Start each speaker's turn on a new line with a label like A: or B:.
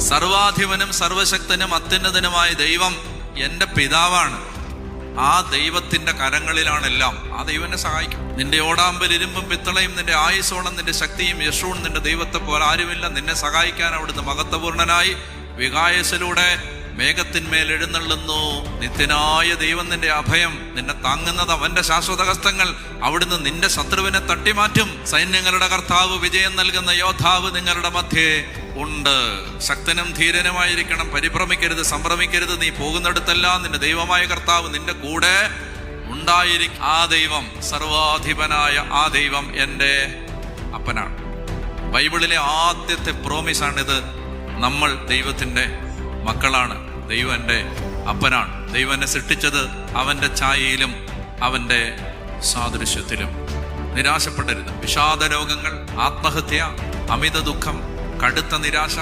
A: സർവാധിപനും സർവശക്തനും അത്യുന്നതനുമായ ദൈവം എൻ്റെ പിതാവാണ്. ആ ദൈവത്തിൻ്റെ കരങ്ങളിലാണെല്ലാം. ആ ദൈവം എന്നെ സഹായിക്കും. നിന്റെ ഓടാമ്പൽ ഇരുമ്പും പിത്തളയും, നിന്റെ ആയുസോണം, നിന്റെ ശക്തിയും യശൂൺ, നിന്റെ ദൈവത്തെ പോലെ ആരുമില്ല. നിന്നെ സഹായിക്കാൻ അവിടുന്ന് മഹത്വപൂർണനായി വികായസിലൂടെ മേഘത്തിന്മേൽ എഴുന്നള്ളുന്നു. നിത്യനായ ദൈവം നിന്റെ അഭയം. നിന്നെ താങ്ങുന്നത് അവന്റെ ശാശ്വത ഹസ്തങ്ങൾ. അവിടുന്ന് നിന്റെ ശത്രുവിനെ തട്ടിമാറ്റും. സൈന്യങ്ങളുടെ കർത്താവ്, വിജയം നൽകുന്ന യോദ്ധാവ് നിങ്ങളുടെ മധ്യേ ഉണ്ട്. ശക്തനും ധീരനുമായിരിക്കണം. പരിഭ്രമിക്കരുത്, സംഭ്രമിക്കരുത്. നീ പോകുന്നിടത്തെല്ലാം നിന്റെ ദൈവമായ കർത്താവ് നിന്റെ കൂടെ ഉണ്ടായിരിക്കും. ആ ദൈവം, സർവാധിപനായ ആ ദൈവം എൻ്റെ അപ്പനാണ്. ബൈബിളിലെ ആദ്യത്തെ പ്രോമിസാണിത്. നമ്മൾ ദൈവത്തിൻ്റെ മക്കളാണ്. ദൈവം എൻ്റെ അപ്പനാണ്. ദൈവം എന്നെ സൃഷ്ടിച്ചത് അവൻ്റെ ഛായയിലും അവൻ്റെ സാദൃശ്യത്തിലും. നിരാശപ്പെടരുത്. വിഷാദ രോഗങ്ങൾ, ആത്മഹത്യ, അമിത ദുഃഖം, കടുത്ത നിരാശ,